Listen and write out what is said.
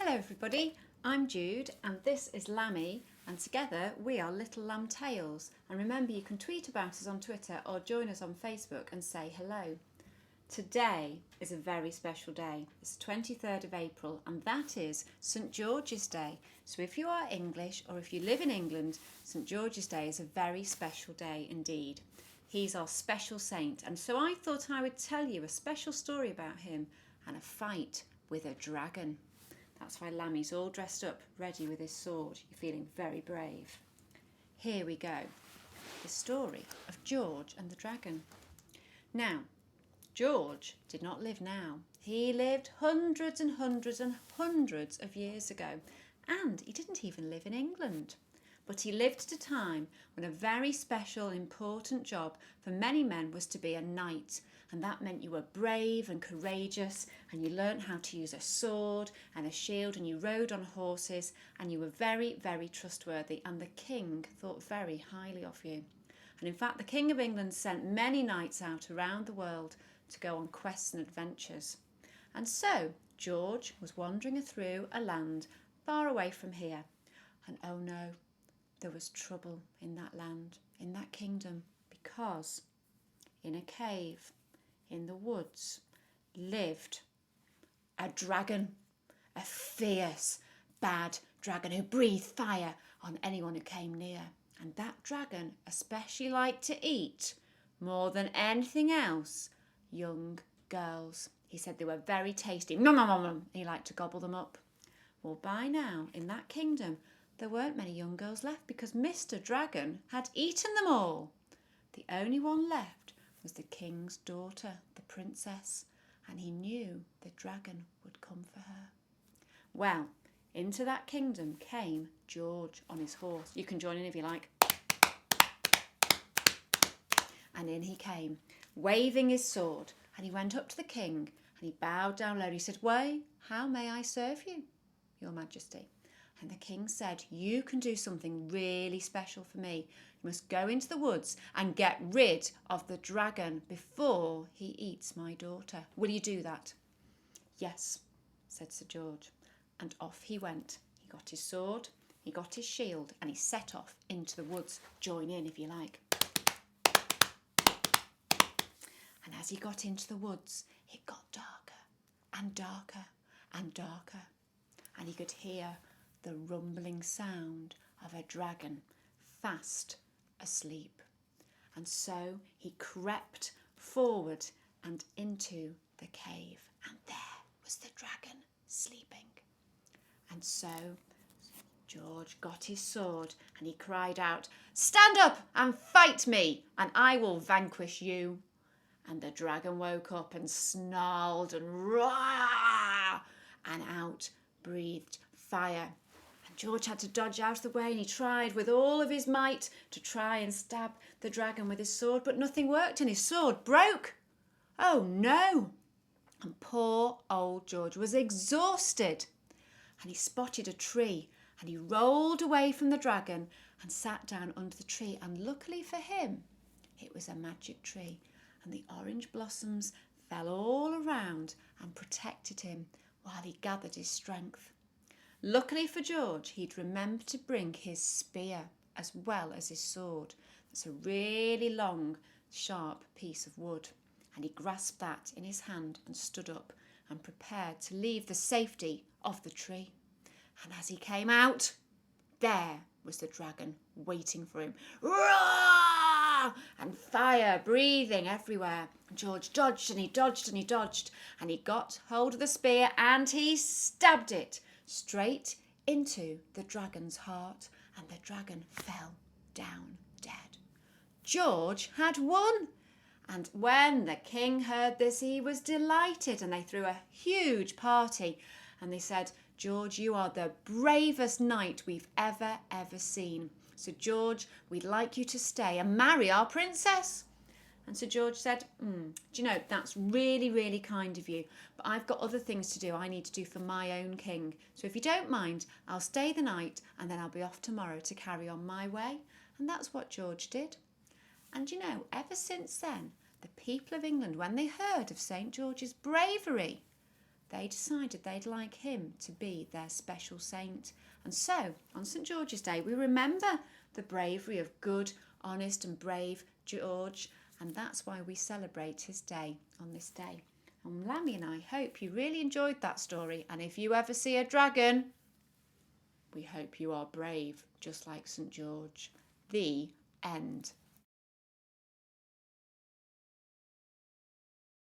Hello everybody, I'm Jude and this is Lammy, and together we are Little Lamb Tales. And remember, you can tweet about us on Twitter or join us on Facebook and say hello. Today is a very special day. It's the 23rd of April and that is St George's Day. So if you are English or if you live in England, St George's Day is a very special day indeed. He's our special saint, and so I thought I would tell you a special story about him and a fight with a dragon. That's why Lammy's all dressed up, ready with his sword. You're feeling very brave. Here we go. The story of George and the dragon. Now, George did not live now. He lived hundreds and hundreds and hundreds of years ago. And he didn't even live in England. But he lived at a time when a very special, important job for many men was to be a knight. And that meant you were brave and courageous, and you learnt how to use a sword and a shield, and you rode on horses, and you were very, very trustworthy, and the king thought very highly of you. And in fact, the King of England sent many knights out around the world to go on quests and adventures. And so George was wandering through a land far away from here. And oh no, there was trouble in that land, in that kingdom, because in a cave in the woods lived a dragon, a fierce, bad dragon who breathed fire on anyone who came near. And that dragon especially liked to eat, more than anything else, young girls. He said they were very tasty. Nom, nom, nom, nom. He liked to gobble them up. Well, by now, in that kingdom, there weren't many young girls left because Mr. Dragon had eaten them all. The only one left was the king's daughter, the princess, and he knew the dragon would come for her. Well, into that kingdom came George on his horse. You can join in if you like. And in he came, waving his sword, and he went up to the king and he bowed down low. He said, "Why, how may I serve you, your majesty?" And the king said, "You can do something really special for me. You must go into the woods and get rid of the dragon before he eats my daughter. Will you do that?" "Yes," said Sir George. And off he went. He got his sword, he got his shield, and he set off into the woods. Join in if you like. And as he got into the woods, it got darker and darker and darker. And he could hear the rumbling sound of a dragon fast asleep. And so he crept forward and into the cave, and there was the dragon sleeping. And so George got his sword and he cried out, "Stand up and fight me, and I will vanquish you." And the dragon woke up and snarled and roared, and out breathed fire. George had to dodge out of the way, and he tried with all of his might to try and stab the dragon with his sword, but nothing worked and his sword broke. Oh no! And poor old George was exhausted, and he spotted a tree and he rolled away from the dragon and sat down under the tree, and luckily for him, it was a magic tree, and the orange blossoms fell all around and protected him while he gathered his strength. Luckily for George, he'd remembered to bring his spear as well as his sword. That's a really long, sharp piece of wood. And he grasped that in his hand and stood up and prepared to leave the safety of the tree. And as he came out, there was the dragon waiting for him. Roar! And fire breathing everywhere. George dodged and he dodged and he dodged, and he got hold of the spear and he stabbed it straight into the dragon's heart, and the dragon fell down dead. George had won, and when the king heard this, he was delighted, and they threw a huge party, and they said, "George, you are the bravest knight we've ever seen. So George, we'd like you to stay and marry our princess." And Sir George said, "Do you know, that's really, really kind of you, but I've got other things to do I need to do for my own king. So if you don't mind, I'll stay the night and then I'll be off tomorrow to carry on my way." And that's what George did. And you know, ever since then, the people of England, when they heard of St George's bravery, they decided they'd like him to be their special saint. And so, on St George's Day, we remember the bravery of good, honest and brave George, and that's why we celebrate his day on this day. And Lammy and I hope you really enjoyed that story, and if you ever see a dragon, we hope you are brave, just like St George. The end.